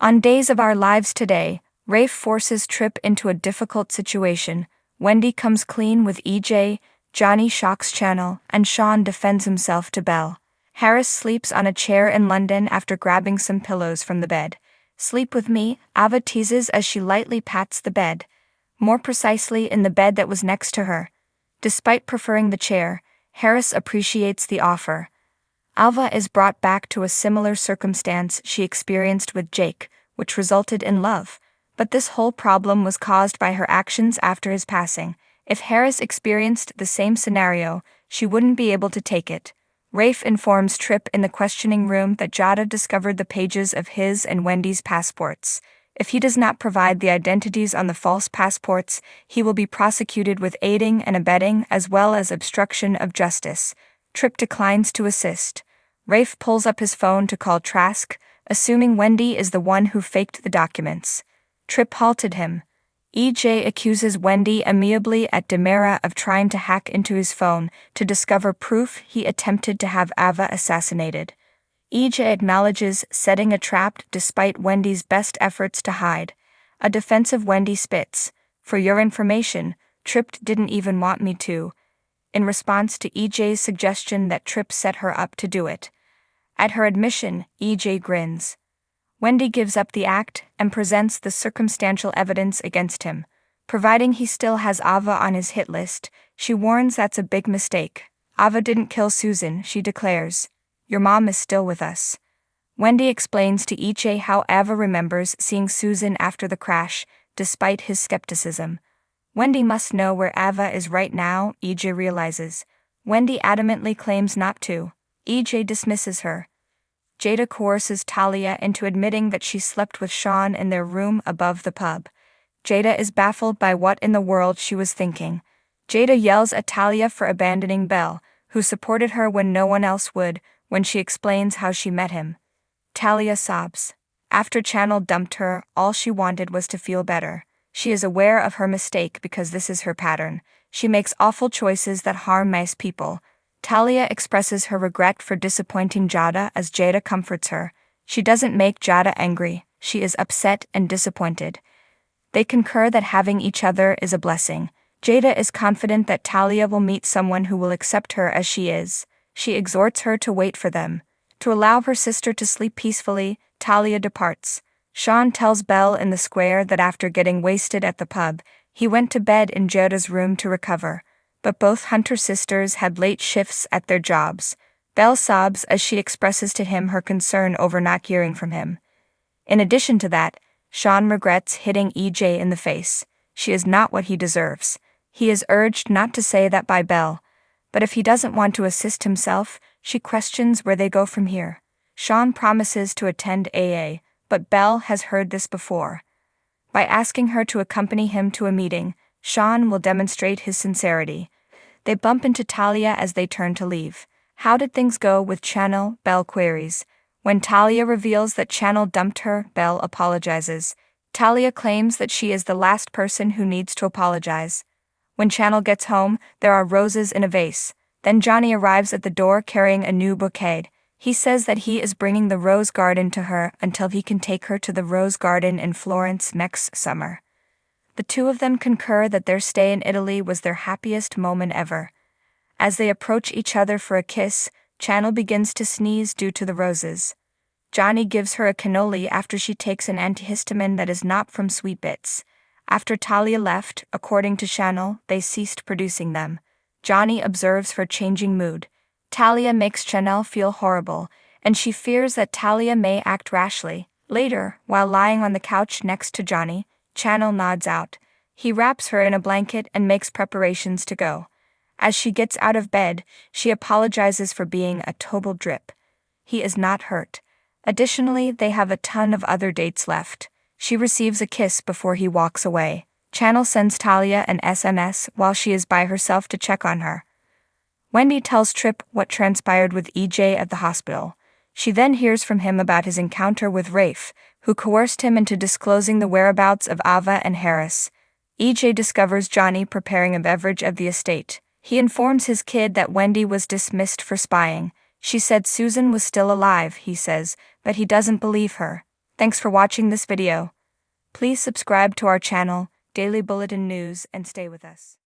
On Days of Our Lives Today, Rafe forces Tripp into a difficult situation. Wendy comes clean with EJ, Johnny shocks Channel, and Sean defends himself to Belle. Harris sleeps on a chair in London after grabbing some pillows from the bed. "Sleep with me," Ava teases as she lightly pats the bed. More precisely, in the bed that was next to her. Despite preferring the chair, Harris appreciates the offer. Alva is brought back to a similar circumstance she experienced with Jake, which resulted in love. But this whole problem was caused by her actions after his passing. If Harris experienced the same scenario, she wouldn't be able to take it. Rafe informs Tripp in the questioning room that Jada discovered the pages of his and Wendy's passports. If he does not provide the identities on the false passports, he will be prosecuted with aiding and abetting as well as obstruction of justice. Tripp declines to assist. Rafe pulls up his phone to call Trask, assuming Wendy is the one who faked the documents. Tripp halted him. EJ accuses Wendy amiably at Demera of trying to hack into his phone to discover proof he attempted to have Ava assassinated. EJ acknowledges setting a trap despite Wendy's best efforts to hide. A defensive Wendy spits. "For your information, Tripp didn't even want me to," in response to EJ's suggestion that Tripp set her up to do it. At her admission, EJ grins. Wendy gives up the act and presents the circumstantial evidence against him. Providing he still has Ava on his hit list, she warns that's a big mistake. "Ava didn't kill Susan," she declares. "Your mom is still with us." Wendy explains to EJ how Ava remembers seeing Susan after the crash, despite his skepticism. Wendy must know where Ava is right now, EJ realizes. Wendy adamantly claims not to. EJ dismisses her. Jada coerces Talia into admitting that she slept with Sean in their room above the pub. Jada is baffled by what in the world she was thinking. Jada yells at Talia for abandoning Belle, who supported her when no one else would, when she explains how she met him. Talia sobs. After Channel dumped her, all she wanted was to feel better. She is aware of her mistake because this is her pattern. She makes awful choices that harm nice people. Talia expresses her regret for disappointing Jada as Jada comforts her. She doesn't make Jada angry, she is upset and disappointed. They concur that having each other is a blessing. Jada is confident that Talia will meet someone who will accept her as she is. She exhorts her to wait for them. To allow her sister to sleep peacefully, Talia departs. Sean tells Belle in the square that after getting wasted at the pub, he went to bed in Jada's room to recover. But both Hunter sisters had late shifts at their jobs. Belle sobs as she expresses to him her concern over not hearing from him. In addition to that, Sean regrets hitting EJ in the face. She is not what he deserves. He is urged not to say that by Belle. But if he doesn't want to assist himself, she questions where they go from here. Sean promises to attend AA, but Belle has heard this before. By asking her to accompany him to a meeting, Sean will demonstrate his sincerity. They bump into Talia as they turn to leave. "How did things go with Channel?" Belle queries. When Talia reveals that Channel dumped her, Belle apologizes. Talia claims that she is the last person who needs to apologize. When Channel gets home, there are roses in a vase. Then Johnny arrives at the door carrying a new bouquet. He says that he is bringing the rose garden to her until he can take her to the rose garden in Florence next summer. The two of them concur that their stay in Italy was their happiest moment ever. As they approach each other for a kiss, Channel begins to sneeze due to the roses. Johnny gives her a cannoli after she takes an antihistamine that is not from Sweet Bits. After Talia left, according to Channel, they ceased producing them. Johnny observes her changing mood. Talia makes Channel feel horrible, and she fears that Talia may act rashly. Later, while lying on the couch next to Johnny, Channel nods out. He wraps her in a blanket and makes preparations to go. As she gets out of bed, she apologizes for being a total drip. He is not hurt. Additionally, they have a ton of other dates left. She receives a kiss before he walks away. Channel sends Talia an SMS while she is by herself to check on her. Wendy tells Tripp what transpired with EJ at the hospital. She then hears from him about his encounter with Rafe, who coerced him into disclosing the whereabouts of Ava and Harris. EJ discovers Johnny preparing a beverage of the estate. He informs his kid that Wendy was dismissed for spying. She said Susan was still alive, he says, but he doesn't believe her. Thanks for watching this video. Please subscribe to our channel, Daily Bulletin News, and stay with us.